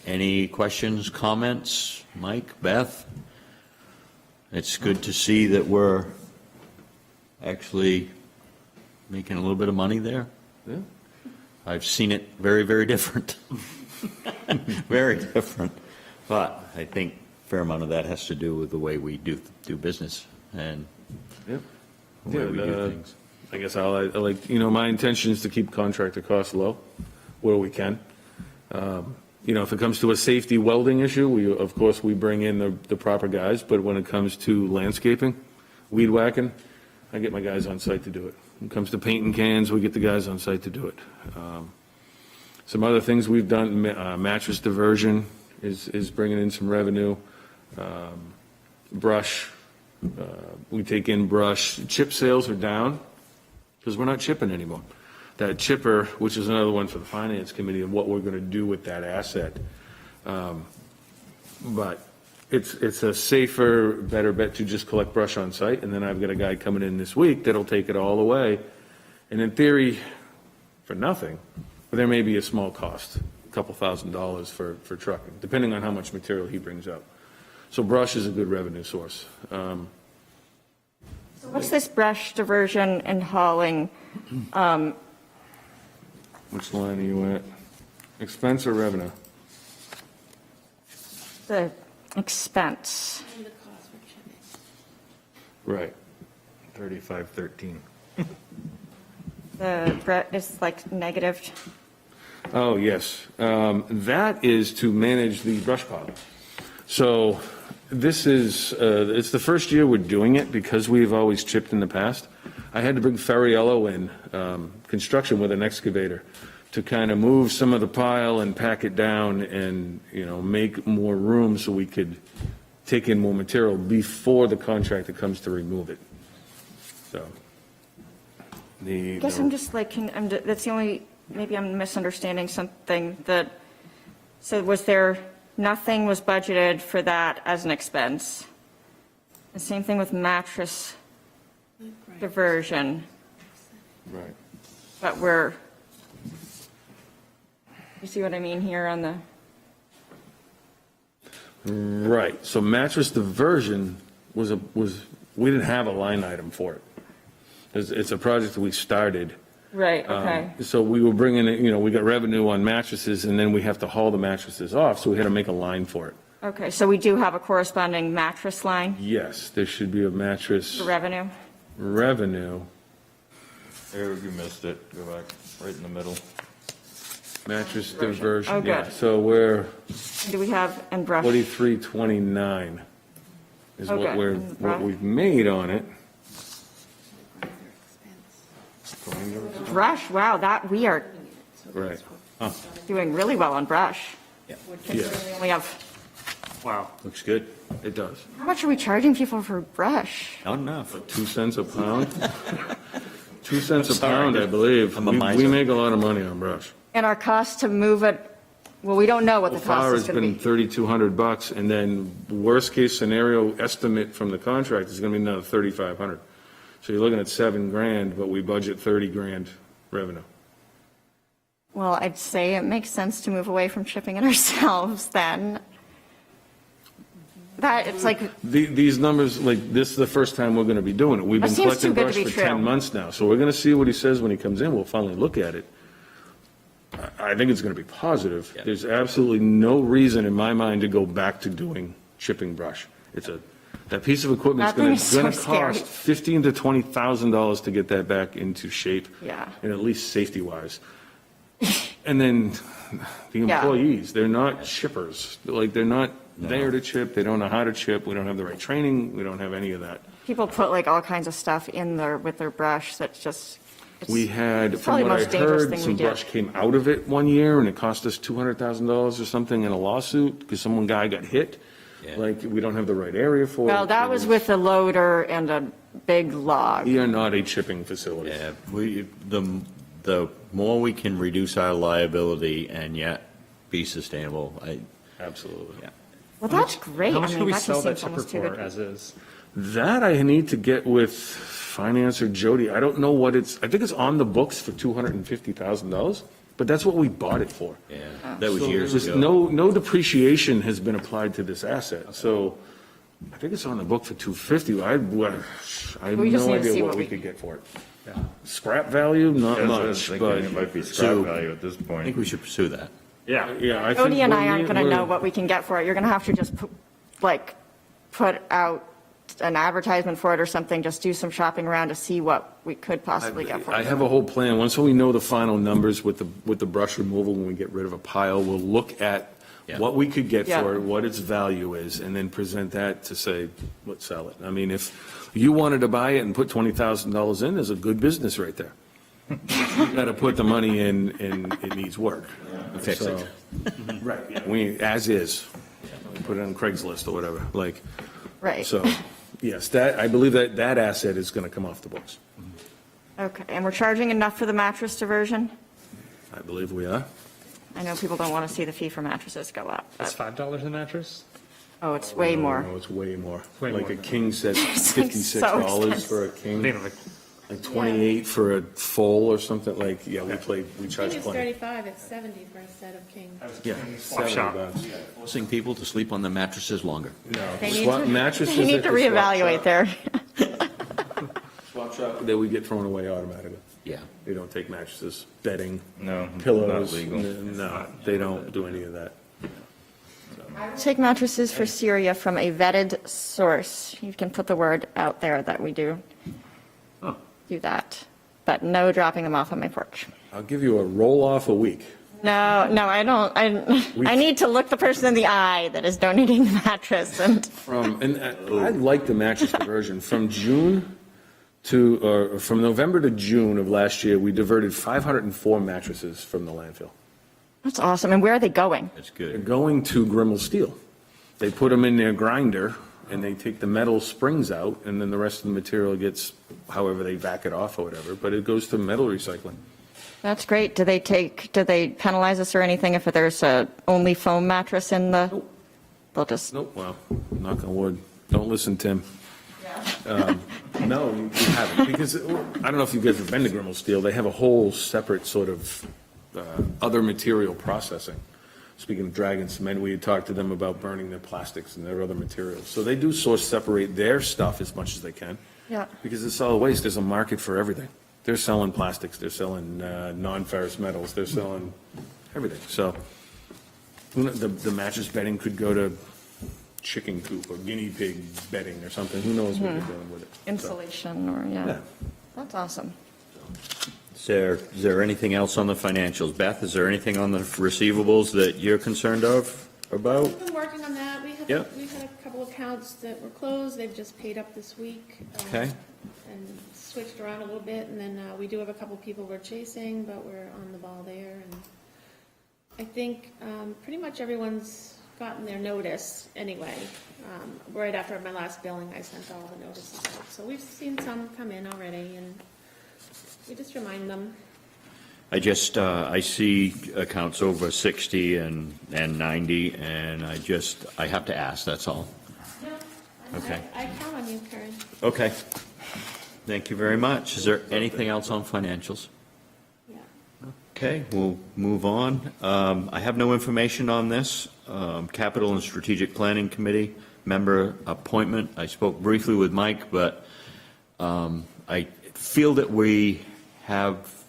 Any questions, comments? Mike, Beth? It's good to see that we're actually making a little bit of money there. Yeah. I've seen it very, very different. Very different. But I think a fair amount of that has to do with the way we do business and Yeah. the way we do things. I guess my intention is to keep contractor costs low where we can. If it comes to a safety welding issue, of course, we bring in the proper guys, but when it comes to landscaping, weed whacking, I get my guys on site to do it. When it comes to painting cans, we get the guys on site to do it. Some other things we've done, mattress diversion is bringing in some revenue. Brush, we take in brush. Chip sales are down because we're not chipping anymore. That chipper, which is another one for the finance committee, and what we're going to do with that asset. But it's a safer, better bet to just collect brush on site, and then I've got a guy coming in this week that'll take it all away. And in theory, for nothing, but there may be a small cost, a couple $1,000s for trucking, depending on how much material he brings up. So brush is a good revenue source. So what's this brush diversion and hauling Which line are you at? Expense or revenue? The expense. Right. 3513. It's like negative. Oh, yes. That is to manage the brush pile. So this is, it's the first year we're doing it because we've always chipped in the past. I had to bring Ferriello in, construction with an excavator, to kind of move some of the pile and pack it down and, make more room so we could take in more material before the contractor comes to remove it. So. I guess I'm just like, that's the only, maybe I'm misunderstanding something so nothing was budgeted for that as an expense? The same thing with mattress diversion, Right. but you see what I mean here on the, Right, so mattress diversion we didn't have a line item for it. It's a project that we started. right, okay. So we were bringing it, we got revenue on mattresses, and then we have to haul the mattresses off, so we had to make a line for it. Okay, so we do have a corresponding mattress line Yes, there should be a mattress for revenue? revenue, There, you missed it. Go back, right in the middle. mattress diversion. Oh, good. Yeah, so we're Do we have, and brush? 4329 is Oh, what good. what we've made on it. Brush, wow, we are Right. doing really well on brush. Yeah. Considering we only have, Wow. Looks good. It does. how much are we charging people for brush? Not enough. 2 cents a pound? 2 cents a Sorry. pound, I believe. I'm a We miser. make a lot of money on brush. And our cost to move it, well, we don't know what the So far, cost is it's going to been be. $3,200, and then worst-case scenario estimate from the contract is going to be another $3,500. So you're looking at $7,000, but we budget $30,000 revenue. Well, I'd say it makes sense to move away from shipping it ourselves then. That, it's like, These numbers, like, this is the first time we're going to be doing it. We've That been seems collecting too good brush to be for 10 true. months now, so we're going to see what he says when he comes in. We'll finally look at it. I think it's going to be positive. Yeah. There's absolutely no reason in my mind to go back to doing chipping brush. That piece of equipment's That thing going is so to cost $15,000 to $20,000 to get that back into shape. Yeah. And at least safety-wise. And then the Yeah. employees, they're not chippers. Like, they're not there to chip. They don't know how to chip. We don't have the right training. We don't have any of that. people put like all kinds of stuff in there with their brush that's just. it's- We had, it's from probably what the I most dangerous heard, thing we some did. brush came out of it one year, and it cost us $200,000 or something in a lawsuit, because guy got hit. Yeah. Like, we don't have the right area for it. Well, that was with a loader and a big log. We are not a chipping facility. Yeah, the more we can reduce our liability and yet be sustainable, Absolutely. yeah. Well, that's great. How I much mean, do we that sell just that seems almost chipper too for good. as is? That I need to get with finance or Jody. I don't know what I think it's on the books for $250,000, but that's what we bought it for. Yeah, that was So years there's ago. no depreciation has been applied to this asset, so I think it's on the book for $250. I have We just no need to see idea what what we we- could get for it. Scrap value, not That's what I was much, thinking. but It might be scrap So- value at this I think point. we should pursue that. Yeah. yeah, I think. Cody and I we're- aren't going to we're- know what we can get for it. You're going to have to just put out an advertisement for it or something, just do some shopping around to see what we could possibly get for it. I have a whole plan. Once we know the final numbers with the brush removal, when we get rid of a pile, we'll look at Yeah. what we could get Yeah. for it, what its value is, and then present that to say, let's sell it. I mean, if you wanted to buy it and put $20,000 in, there's a good business right there. You got to put the money in, and it needs work. Fix it. So- Right, yeah. As is. Put it on Craigslist or whatever, like, Right. so, yes, I believe that asset is going to come off the books. Okay, and we're charging enough for the mattress diversion? I believe we are. I know people don't want to see the fee for mattresses go up, It's but, $5 a mattress? oh, it's way more. No, it's way more. Way Like more. a king set, It's like so $56 for a I king, think like like 28 for a full or something, like, yeah, we I charge think it's plenty. 35, it's 70 for a set of king. Yeah, Swap shop. $70. Forcing people to sleep on the mattresses longer. They need Swap to- mattresses They need at to the swap reevaluate shop. their, Swap shop, that we get thrown away automatically. Yeah. They don't take mattresses, bedding, No, not pillows. legal. No, they don't do any of that. Take mattresses for Syria from a vetted source. You can put the word out there that we do that, but no dropping them off on my porch. I'll give you a roll-off a week. No, I don't. I need to look the person in the eye that is donating the mattress and. I like the mattress diversion. From November to June of last year, we diverted 504 mattresses from the landfill. That's awesome. And where are they going? That's They're good. going to Grimmel Steel. They put them in their grinder, and they take the metal springs out, and then the rest of the material gets, however they vac it off or whatever, but it goes to metal recycling. That's great. Do they penalize us or anything if there's a only foam mattress in the? Nope. They'll just. Nope, well, knock on wood. Don't listen, Tim. No, you haven't, because I don't know if you guys have been to Grimmel Steel. They have a whole separate sort of other material processing. Speaking of Dragon Cement, we had talked to them about burning their plastics and their other materials. So they do separate their stuff as much as they can. Yeah. Because it's solid waste, there's a market for everything. They're selling plastics, they're selling non-ferrous metals, they're selling everything. So the mattress bedding could go to chicken coop or guinea pig bedding or something. Who knows what they're doing with it. So, Insulation or, yeah. Yeah. That's awesome. Is there anything else on the financials? Beth, is there anything on the receivables that you're concerned about? We've been working on that. Yep. We've had a couple accounts that were closed. They've just paid up this week. Okay. And switched around a little bit. And then we do have a couple people we're chasing, but we're on the ball there. And I think pretty much everyone's gotten their notice anyway. Right after my last billing, I sent all the notices out. So we've seen some come in already, and we just remind them. I see accounts over 60 and 90, and I have to ask, that's all. Okay. I count on you, Karen. Okay. Thank you very much. Is there anything else on financials? Yeah. Okay, we'll move on. I have no information on this. Capital and Strategic Planning Committee member appointment. I spoke briefly with Mike, but I feel that we have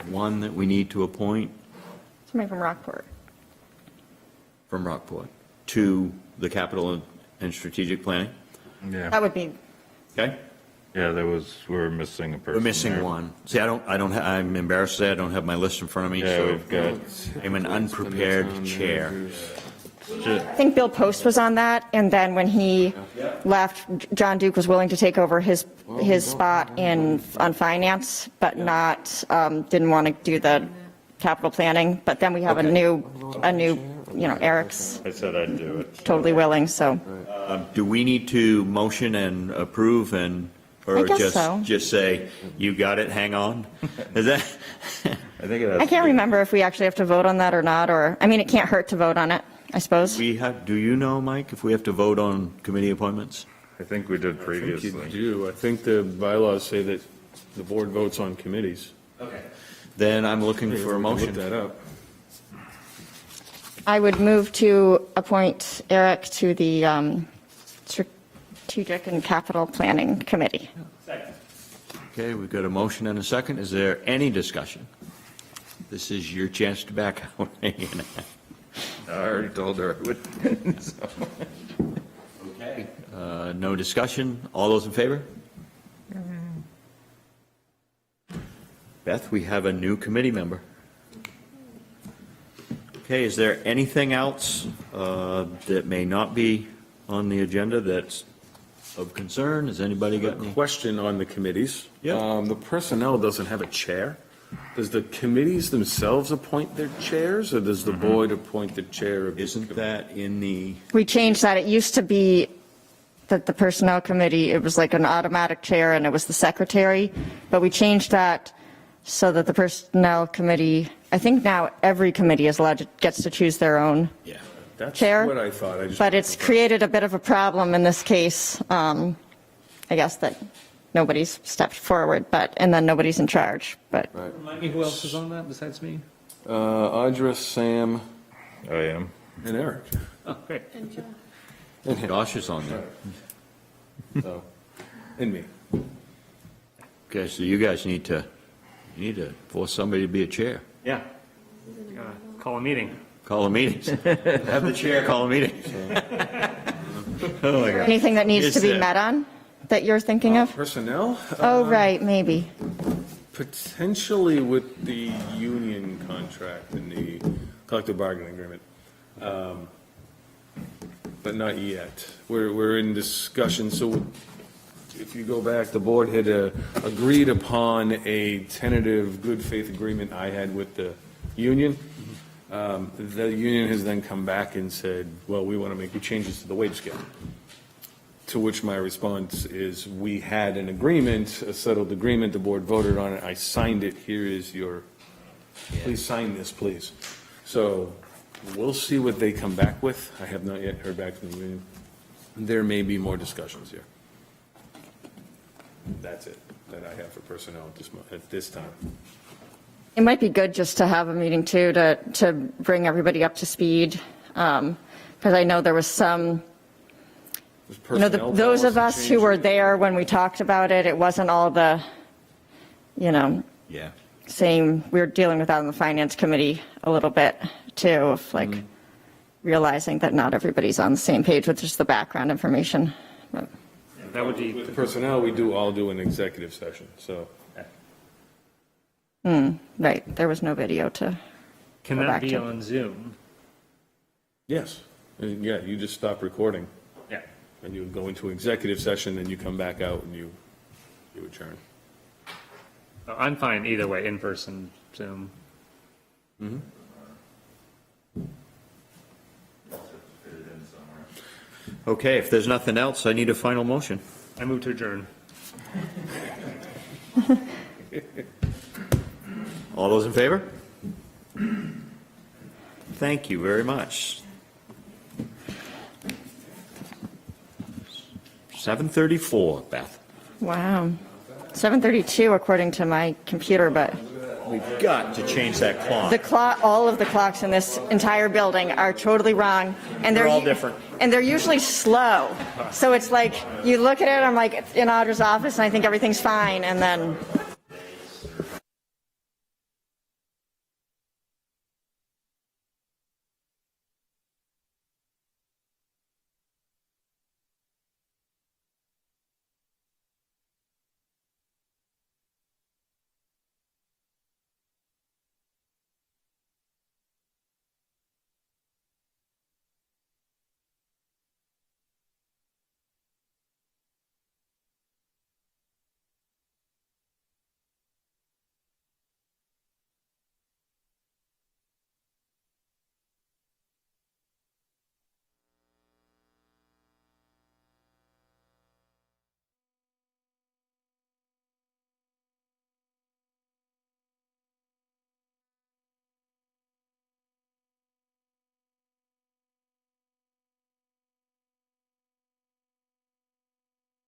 one that we need to appoint Somebody from Rockport. from Rockport to the Capital and Strategic Planning. Yeah, That would be, Okay? yeah, we're missing a person. We're missing there. one. See, I'm embarrassed to say I don't have my list in front of me, Yeah, so we've got, I'm an unprepared chair. I think Bill Post was on that, and then when he left, John Duke was willing to take over his spot on finance, but not, didn't want to do the capital planning. But then we have a new, Eric's I said I'd do it. totally willing, so. Do we need to motion and approve or I guess so. just say, you got it, hang on? Is that? I think it has. I can't remember if we actually have to vote on that or not, it can't hurt to vote on it, I suppose. Do you know, Mike, if we have to vote on committee appointments? I think we did I think previously. you do. I think the bylaws say that the board votes on committees. Okay. Then I'm looking for a Look motion. that up. I would move to appoint Eric to the Strategic and Capital Planning Committee. Okay, we've got a motion and a second. Is there any discussion? This is your chance to back out. I already told her I would. So. Okay. No discussion. All those in favor? Beth, we have a new committee member. Okay, is there anything else that may not be on the agenda that's of concern? Has anybody got any? Question on the committees. Yeah. The personnel doesn't have a chair. Does the committees themselves appoint their chairs, or does the board appoint the chair of? Isn't that in the, We changed that. It used to be that the Personnel Committee, it was like an automatic chair and it was the secretary, but we changed that so that the Personnel Committee, I think now every committee gets to choose their own yeah. That's chair. what I thought. I just But it's created a bit of a problem in this case, I guess, that nobody's stepped forward, and then nobody's in charge, but. Remind me who else is on that besides me? Audra, Sam, I am. and Eric. Oh, great. And Josh is on there. So, and me. Okay, so you guys need to force somebody to be a chair. Yeah. Call a meeting. Call a meeting. Have the chair call a meeting. Oh my God. Anything that needs Is to be there- met on that you're thinking of? Personnel? Oh, right, maybe. Potentially with the union contract and the collective bargaining agreement, but not yet. We're in discussion, so if you go back, the board had agreed upon a tentative good faith agreement I had with the union. The union has then come back and said, well, we want to make changes to the wage scale. To which my response is, we had an agreement, a settled agreement, the board voted on it, I signed it, here is your, please sign this, please. So we'll see what they come back with. I have not yet heard back from the union. There may be more discussions here. That's it that I have for personnel at this time. It might be good just to have a meeting too, to bring everybody up to speed. Because I know there was some, those of us who were there when we talked about it, it wasn't all the, Yeah. same, we were dealing with that in the finance committee a little bit too, of like realizing that not everybody's on the same page with just the background information. But- That would be, With the personnel, we all do an executive session, so. Right, there was no video to, can Go that back be to- on Zoom? Yes. Yeah, you just stop recording Yeah. and you go into executive session and you come back out and you adjourn. I'm fine either way, in person, Zoom. Okay, if there's nothing else, I need a final motion. I move to adjourn. All those in favor? Thank you very much. 7:34, Beth. wow. 7:32 according to my computer, but We've got to change that clock. all of the clocks in this entire building are totally wrong. And They're all different. And they're usually slow. So it's like, you look at it, I'm like, it's in Audra's office, and I think everything's fine, and then